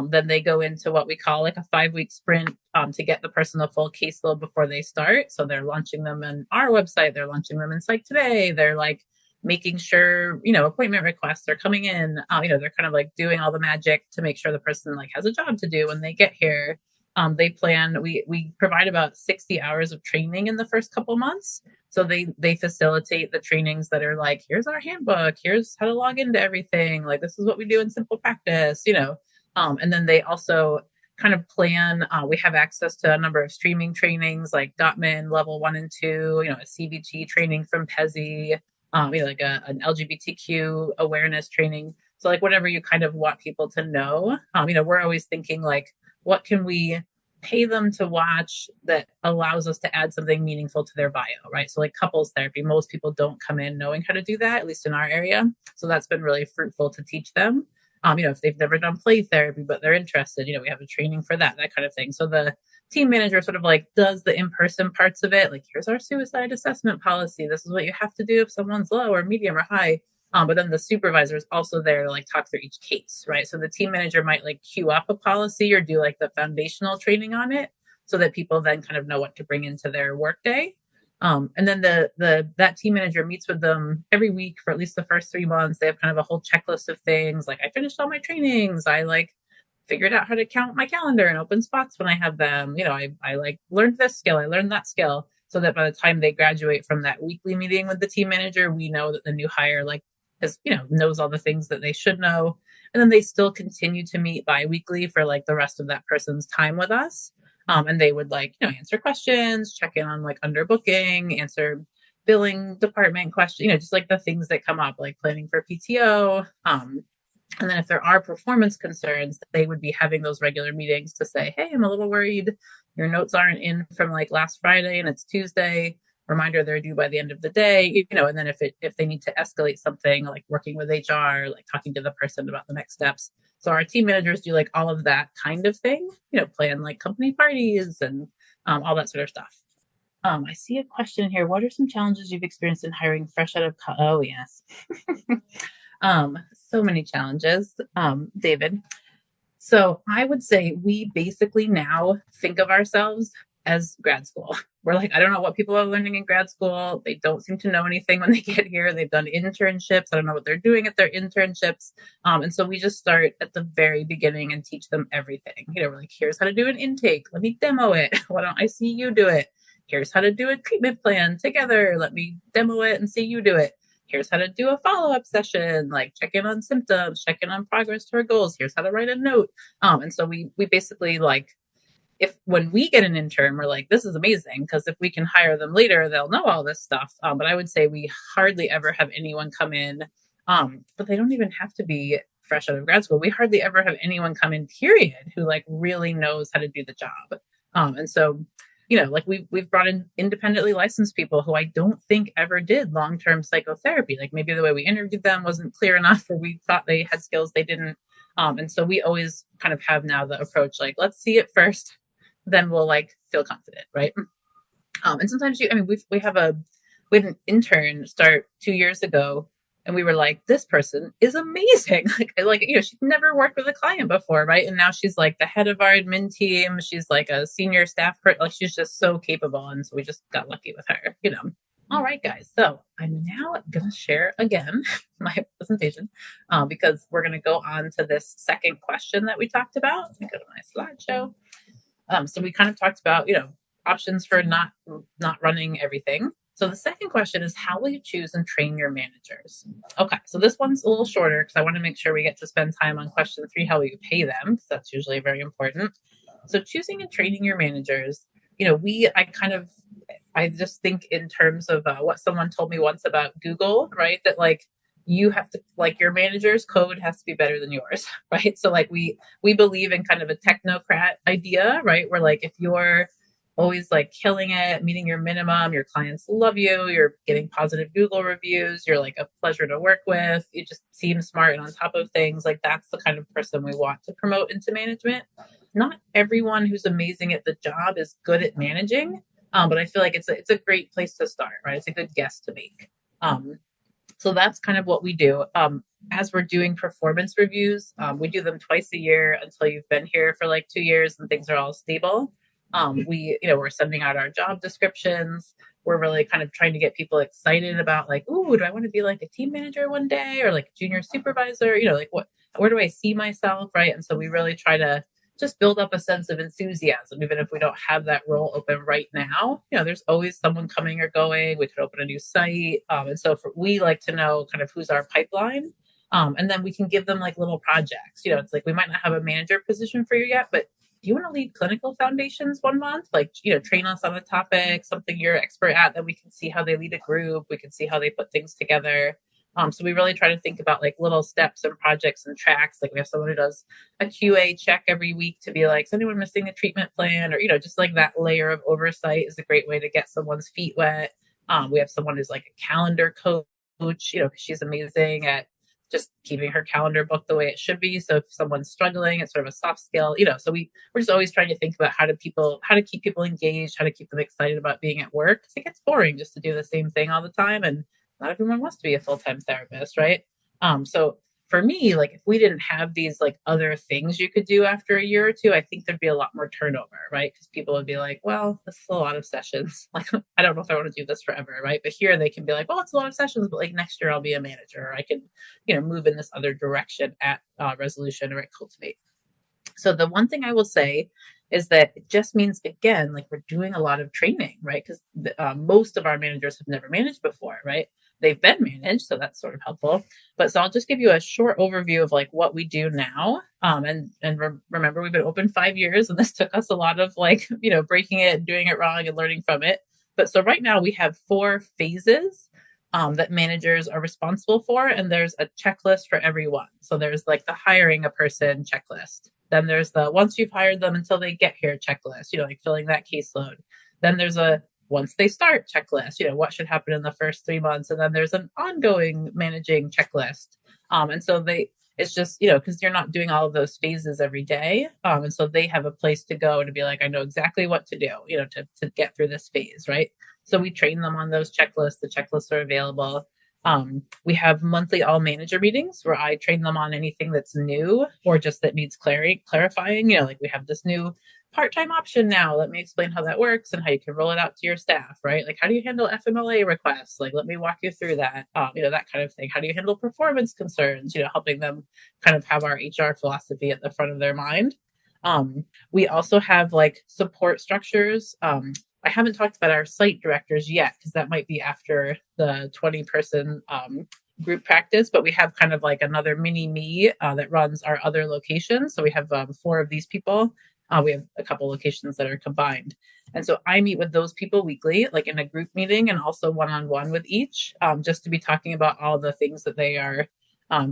Then they go into what we call like a 5-week sprint to get the person a full caseload before they start. So they're launching them on our website. They're launching them in Psych Today. They're like making sure, appointment requests are coming in. They're kind of like doing all the magic to make sure the person like has a job to do when they get here. We provide about 60 hours of training in the first couple months. So they facilitate the trainings that are like, here's our handbook, here's how to log into everything. Like, this is what we do in simple practice, and then they also kind of plan. We have access to a number of streaming trainings like Gottman level 1 and 2, a CBT training from PESI, like an LGBTQ awareness training. So like whatever you kind of want people to know, we're always thinking like, what can we pay them to watch that allows us to add something meaningful to their bio, right? So like couples therapy, most people don't come in knowing how to do that, at least in our area. So that's been really fruitful to teach them. If they've never done play therapy, but they're interested, we have a training for that kind of thing. So the team manager sort of like does the in-person parts of it. Like, here's our suicide assessment policy. This is what you have to do if someone's low or medium or high. But then the supervisor is also there to like talk through each case, right? So the team manager might like queue up a policy or do like the foundational training on it so that people then kind of know what to bring into their workday. And then that team manager meets with them every week for at least the first 3 months. They have kind of a whole checklist of things. Like, I finished all my trainings. I like figured out how to count my calendar and open spots when I have them. I like learned this skill. I learned that skill, so that by the time they graduate from that weekly meeting with the team manager, we know that the new hire like knows all the things that they should know. And then they still continue to meet bi-weekly for like the rest of that person's time with us. And they would like, answer questions, check in on like underbooking, answer billing department questions, just like the things that come up, like planning for PTO. And then if there are performance concerns, they would be having those regular meetings to say, hey, I'm a little worried. Your notes aren't in from like last Friday and it's Tuesday. Reminder, they're due by the end of the day, and then if they need to escalate something, like working with HR, like talking to the person about the next steps. So our team managers do like all of that kind of thing, plan like company parties and all that sort of stuff. I see a question here. What are some challenges you've experienced in hiring fresh out of oh, yes. So many challenges, David. So I would say we basically now think of ourselves as grad school. We're like, I don't know what people are learning in grad school. They don't seem to know anything when they get here. They've done internships. I don't know what they're doing at their internships. And so we just start at the very beginning and teach them everything. We're like, here's how to do an intake. Let me demo it. Why don't I see you do it? Here's how to do a treatment plan together. Let me demo it and see you do it. Here's how to do a follow-up session, like check in on symptoms, check in on progress to our goals. Here's how to write a note. And so we basically like, when we get an intern, we're like, this is amazing, because if we can hire them later, they'll know all this stuff. But I would say we hardly ever have anyone come in, but they don't even have to be fresh out of grad school. We hardly ever have anyone come in, period, who like really knows how to do the job. And so, like we've brought in independently licensed people who I don't think ever did long-term psychotherapy. Like maybe the way we interviewed them wasn't clear enough, or we thought they had skills they didn't. And so we always kind of have now the approach, like, let's see it first, then we'll like feel confident, right? And sometimes we had an intern start 2 years ago, and we were like, this person is amazing. She'd never worked with a client before, right? And now she's like the head of our admin team. She's like a senior staff, like she's just so capable. And so we just got lucky with her, All right, guys. So I'm now going to share again my presentation because we're going to go on to this second question that we talked about. Let me go to my slideshow. So we kind of talked about, options for not running everything. So the second question is, how will you choose and train your managers? Okay, so this one's a little shorter because I want to make sure we get to spend time on question 3, how will you pay them? Because that's usually very important. So choosing and training your managers, I just think in terms of what someone told me once about Google, right? That like you have to, like, your manager's code has to be better than yours, right? So like we believe in kind of a technocrat idea, right? Where like if you're always like killing it, meeting your minimum, your clients love you, you're getting positive Google reviews, you're like a pleasure to work with, you just seem smart and on top of things, like that's the kind of person we want to promote into management. Not everyone who's amazing at the job is good at managing, but I feel like it's a great place to start, right? It's a good guess to make. So that's kind of what we do. As we're doing performance reviews, we do them twice a year until you've been here for like 2 years and things are all stable. We're sending out our job descriptions. We're really kind of trying to get people excited about like, ooh, do I want to be like a team manager one day or like a junior supervisor? Like where do I see myself, right? And so we really try to just build up a sense of enthusiasm, even if we don't have that role open right now. There's always someone coming or going. We could open a new site. And so we like to know kind of who's our pipeline. And then we can give them like little projects. It's like we might not have a manager position for you yet, but do you want to lead clinical foundations 1 month? Like, train us on a topic, something you're expert at, that we can see how they lead a group. We can see how they put things together. So we really try to think about like little steps and projects and tracks. Like we have someone who does a QA check every week to be like, is anyone missing a treatment plan? Or, just like that layer of oversight is a great way to get someone's feet wet. We have someone who's like a calendar coach, because she's amazing at just keeping her calendar booked the way it should be. So if someone's struggling, it's sort of a soft skill, so we're just always trying to think about how to keep people engaged, how to keep them excited about being at work. Because it gets boring just to do the same thing all the time. And not everyone wants to be a full-time therapist, right? So for me, like if we didn't have these like other things you could do after a year or two, I think there'd be a lot more turnover, right? Because people would be like, well, this is a lot of sessions. Like, I don't know if I want to do this forever, right? But here they can be like, well, it's a lot of sessions, but like next year I'll be a manager, or I can, move in this other direction at Resolution or at Cultivate. So the one thing I will say is that it just means, again, like we're doing a lot of training, right? Because most of our managers have never managed before, right? They've been managed, so that's sort of helpful. But so I'll just give you a short overview of like what we do now. Remember, we've been open 5 years, and this took us a lot of like, breaking it, doing it wrong, and learning from it. But so right now we have 4 phases that managers are responsible for, and there's a checklist for everyone. So there's like the hiring a person checklist. Then there's the once you've hired them until they get here checklist, like filling that caseload. Then there's a once they start checklist, what should happen in the first 3 months. And then there's an ongoing managing checklist. And so it's just, because you're not doing all of those phases every day. And so they have a place to go to be like, I know exactly what to do, to get through this phase, right? So we train them on those checklists. The checklists are available. We have monthly all manager meetings where I train them on anything that's new or just that needs clarifying. Like we have this new part-time option now. Let me explain how that works and how you can roll it out to your staff, right? Like, how do you handle FMLA requests? Like, let me walk you through that, that kind of thing. How do you handle performance concerns? Helping them kind of have our HR philosophy at the front of their mind. We also have like support structures. I haven't talked about our site directors yet, because that might be after the 20-person group practice, but we have kind of like another mini me that runs our other locations. So we have 4 of these people. We have a couple locations that are combined. And so I meet with those people weekly, like in a group meeting, and also one-on-one with each, just to be talking about all the things that they are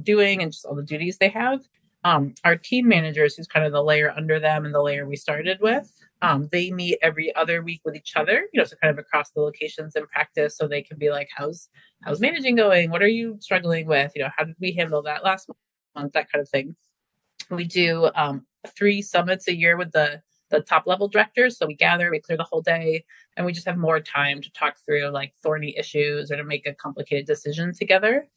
doing and just all the duties they have. Our team managers, who's kind of the layer under them and the layer we started with, they meet every other week with each other, so kind of across the locations in practice. So they can be like, how's managing going? What are you struggling with? How did we handle that last month? That kind of thing. We do 3 summits a year with the top level directors. So we gather, we clear the whole day, and we just have more time to talk through like thorny issues or to make a complicated decision together.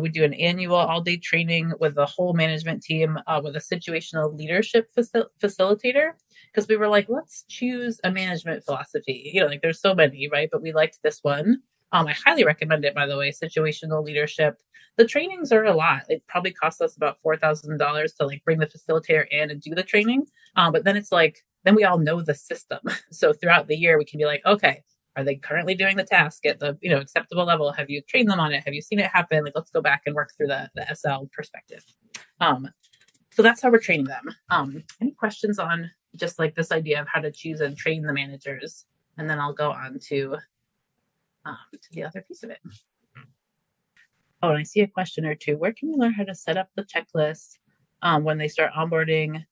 We do an annual all-day training with the whole management team with a situational leadership facilitator, because we were like, let's choose a management philosophy. Like there's so many, right? But we liked this one. I highly recommend it, by the way, situational leadership. The trainings are a lot. It probably costs us about $4,000 to like bring the facilitator in and do the training. But then it's like then we all know the system. So throughout the year, we can be like, okay, are they currently doing the task at the acceptable level? Have you trained them on it? Have you seen it happen? Like, let's go back and work through the SL perspective. So that's how we're training them. Any questions on just like this idea of how to choose and train the managers? And then I'll go on to the other piece of it. Oh, and I see a question or two. Where can we learn how to set up the checklist when they start onboarding?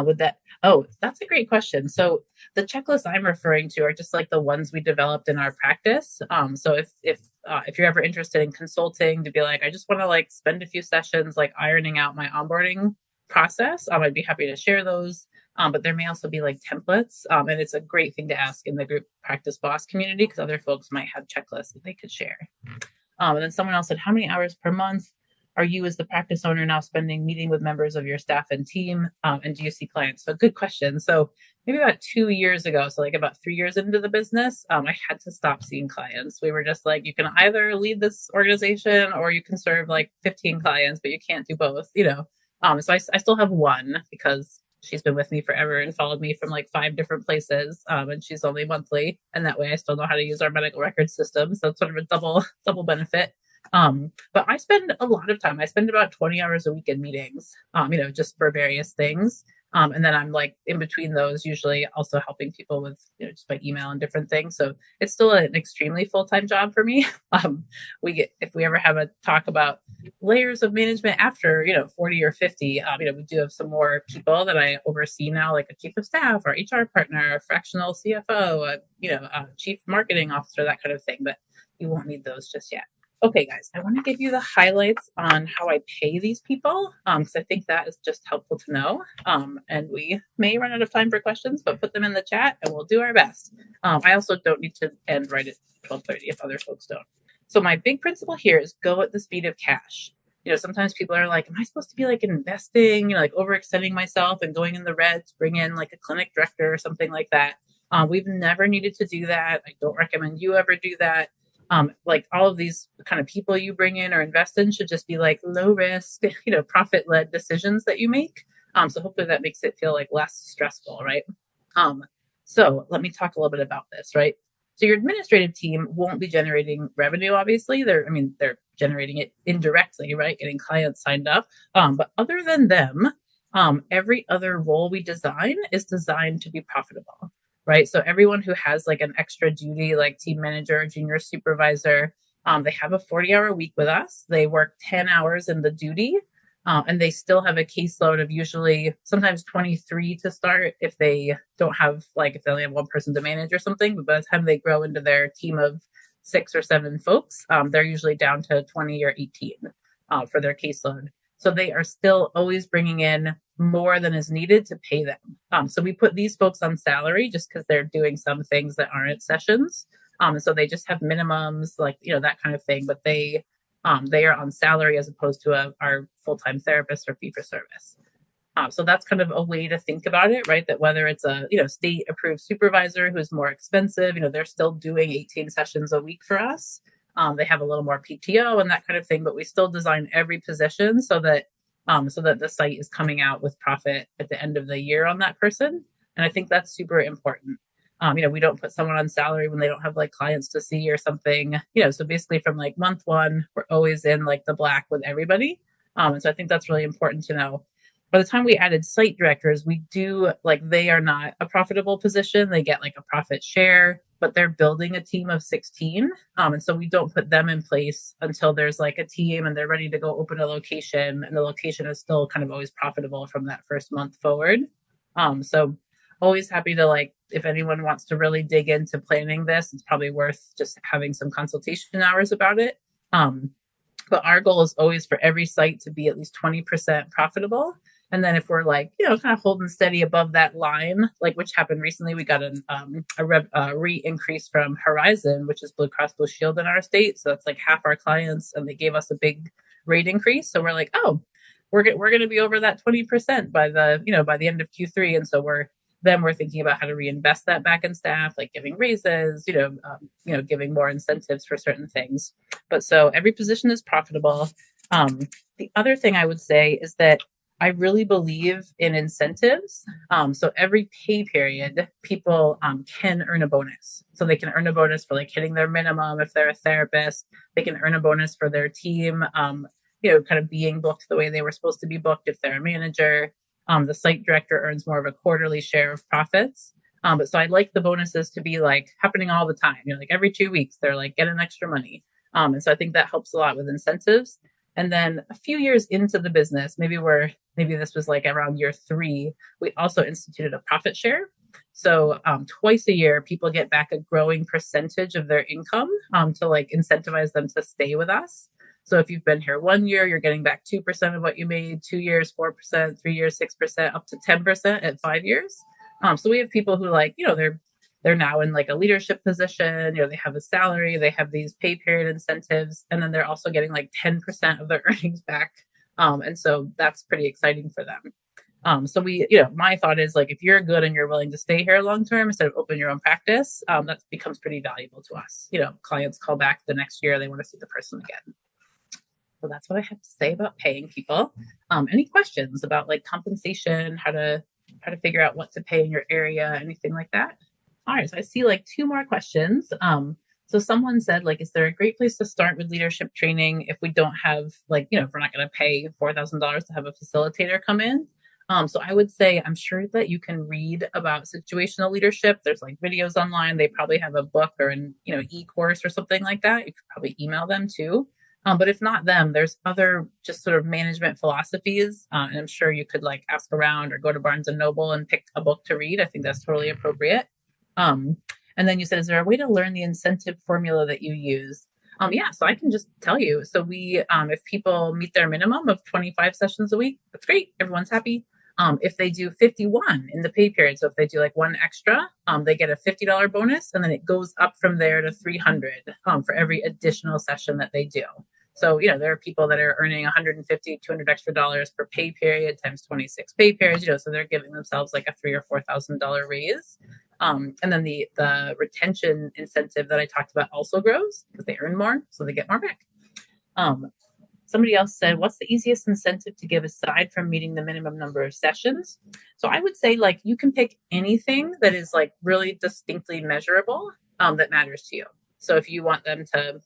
With that, oh, that's a great question. So the checklists I'm referring to are just like the ones we developed in our practice. So if you're ever interested in consulting, to be like, I just want to like spend a few sessions like ironing out my onboarding process, I'd be happy to share those. But there may also be like templates, and it's a great thing to ask in the group practice boss community because other folks might have checklists that they could share. And then someone else said, how many hours per month are you as the practice owner now spending meeting with members of your staff and team? And do you see clients? So good question. So maybe about 2 years ago, so like about 3 years into the business, I had to stop seeing clients. We were just like, you can either lead this organization or you can serve like 15 clients, but you can't do both, So I still have one because she's been with me forever and followed me from like 5 different places. And she's only monthly. And that way I still know how to use our medical record system. So it's sort of a double benefit. But I spend a lot of time. I spend about 20 hours a week in meetings, just for various things. And then I'm like in between those, usually also helping people with, just by email and different things. So it's still an extremely full-time job for me. If we ever have a talk about layers of management after, 40 or 50, we do have some more people that I oversee now, like a chief of staff or HR partner, a fractional CFO, a chief marketing officer, that kind of thing. But you won't need those just yet. Okay, guys, I want to give you the highlights on how I pay these people, because I think that is just helpful to know. And we may run out of time for questions, but put them in the chat and we'll do our best. I also don't need to end right at 12:30 if other folks don't. So my big principle here is go at the speed of cash. Sometimes people are like, am I supposed to be like investing, like overextending myself and going in the red to bring in like a clinic director or something like that? We've never needed to do that. I don't recommend you ever do that. Like all of these kind of people you bring in or invest in should just be like low risk, profit-led decisions that you make. So hopefully that makes it feel like less stressful, right? So let me talk a little bit about this, right? So your administrative team won't be generating revenue, obviously. They're generating it indirectly, right? Getting clients signed up. But other than them, every other role we design is designed to be profitable. Right. So everyone who has like an extra duty, like team manager, junior supervisor, they have a 40-hour week with us. They work 10 hours in the duty, and they still have a caseload of usually sometimes 23 to start if they don't have if they only have one person to manage or something. But by the time they grow into their team of 6 or 7 folks, they're usually down to 20 or 18 for their caseload. So they are still always bringing in more than is needed to pay them. So we put these folks on salary just because they're doing some things that aren't sessions. So they just have minimums, that kind of thing. But they are on salary as opposed to our full-time therapist or fee for service. So that's kind of a way to think about it, right? That whether it's a state approved supervisor who's more expensive, they're still doing 18 sessions a week for us. They have a little more PTO and that kind of thing, but we still design every position so that the site is coming out with profit at the end of the year on that person. And I think that's super important. We don't put someone on salary when they don't have clients to see or something, so basically from month 1, we're always in the black with everybody. And so I think that's really important to know. By the time we added site directors, we do they are not a profitable position. They get a profit share, but they're building a team of 16. And so we don't put them in place until there's a team and they're ready to go open a location. And the location is still kind of always profitable from that first month forward. So always happy to if anyone wants to really dig into planning this, it's probably worth just having some consultation hours about it. But our goal is always for every site to be at least 20% profitable. And then if we're kind of holding steady above that line, which happened recently, we got a re-increase from Horizon, which is Blue Cross Blue Shield in our state. So that's half our clients, and they gave us a big rate increase. So we're we're going to be over that 20% by the end of Q3. And so we're thinking about how to reinvest that back in staff, giving raises, giving more incentives for certain things. But so every position is profitable. The other thing I would say is that I really believe in incentives. So every pay period, people can earn a bonus. So they can earn a bonus for like hitting their minimum if they're a therapist. They can earn a bonus for their team, kind of being booked the way they were supposed to be booked if they're a manager. The site director earns more of a quarterly share of profits. But so I'd like the bonuses to be like happening all the time. Like every 2 weeks, they're like getting extra money. And so I think that helps a lot with incentives. And then a few years into the business, maybe this was like around year 3, we also instituted a profit share. So twice a year, people get back a growing percentage of their income to like incentivize them to stay with us. So if you've been here 1 year, you're getting back 2% of what you made, 2 years, 4%, 3 years, 6%, up to 10% at 5 years. So we have people who they're now in like a leadership position, they have a salary, they have these pay period incentives, and then they're also getting like 10% of their earnings back. And so that's pretty exciting for them. So my thought is like, if you're good and you're willing to stay here long term instead of open your own practice, that becomes pretty valuable to us. Clients call back the next year, they want to see the person again. So that's what I have to say about paying people. Any questions about like compensation, how to figure out what to pay in your area, anything like that? All right, so I see like 2 more questions. So someone said, like, is there a great place to start with leadership training if we don't have, like, if we're not going to pay $4,000 to have a facilitator come in? So I would say, I'm sure that you can read about situational leadership. There's like videos online. They probably have a book or an, e-course or something like that. You could probably email them too. But if not them, there's other just sort of management philosophies. And I'm sure you could like ask around or go to Barnes and Noble and pick a book to read. I think that's totally appropriate. And then you said, is there a way to learn the incentive formula that you use? Yeah, so I can just tell you. So we, if people meet their minimum of 25 sessions a week, that's great. Everyone's happy. If they do 51 in the pay period, so if they do like 1 extra, they get a $50 bonus, and then it goes up from there to 300 for every additional session that they do. So, there are people that are earning 150, 200 extra dollars per pay period times 26 pay periods, so they're giving themselves like a $3,000 or $4,000 raise. And then the retention incentive that I talked about also grows because they earn more, so they get more back. Somebody else said, what's the easiest incentive to give aside from meeting the minimum number of sessions? So I would say like you can pick anything that is like really distinctly measurable that matters to you. So if you want them to,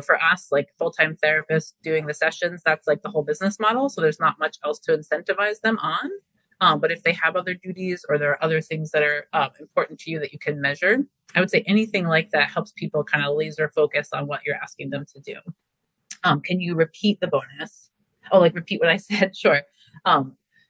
for us, like full-time therapists doing the sessions, that's like the whole business model. So there's not much else to incentivize them on. But if they have other duties or there are other things that are important to you that you can measure, I would say anything like that helps people kind of laser focus on what you're asking them to do. Can you repeat the bonus? Oh, like repeat what I said? Sure.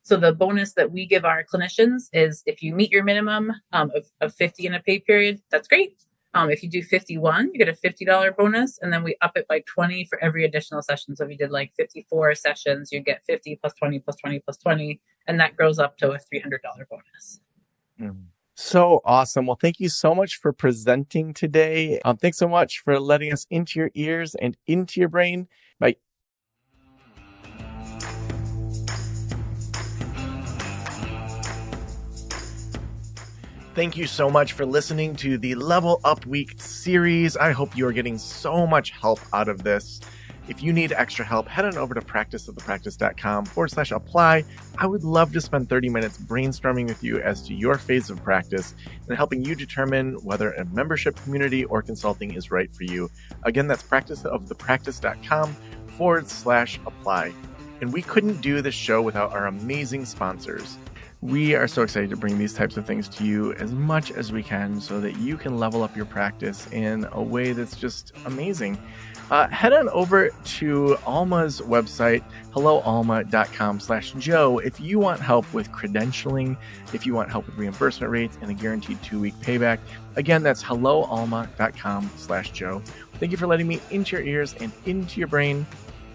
So the bonus that we give our clinicians is if you meet your minimum of 50 in a pay period, that's great. If you do 51, you get a $50 bonus, and then we up it by 20 for every additional session. So if you did like 54 sessions, you get 50 plus 20 plus 20 plus 20, and that grows up to a $300 bonus. So awesome. Well, thank you so much for presenting today. Thanks so much for letting us into your ears and into your brain. Bye. Thank you so much for listening to the Level Up Week series. I hope you are getting so much help out of this. If you need extra help, head on over to practiceofthepractice.com/apply. I would love to spend 30 minutes brainstorming with you as to your phase of practice and helping you determine whether a membership community or consulting is right for you. Again, that's practiceofthepractice.com/apply. And we couldn't do this show without our amazing sponsors. We are so excited to bring these types of things to you as much as we can so that you can level up your practice in a way that's just amazing. Head on over to Alma's website, helloalma.com/Joe, if you want help with credentialing, if you want help with reimbursement rates and a guaranteed 2-week payback. Again, that's helloalma.com/Joe. Thank you for letting me into your ears and into your brain.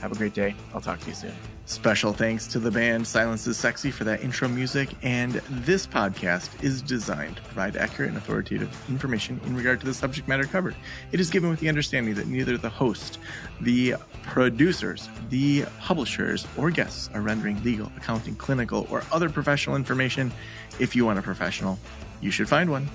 Have a great day. I'll talk to you soon. Special thanks to the band Silence is Sexy for that intro music, and this podcast is designed to provide accurate and authoritative information in regard to the subject matter covered. It is given with the understanding that neither the host, the producers, the publishers, or guests are rendering legal, accounting, clinical, or other professional information. If you want a professional, you should find one.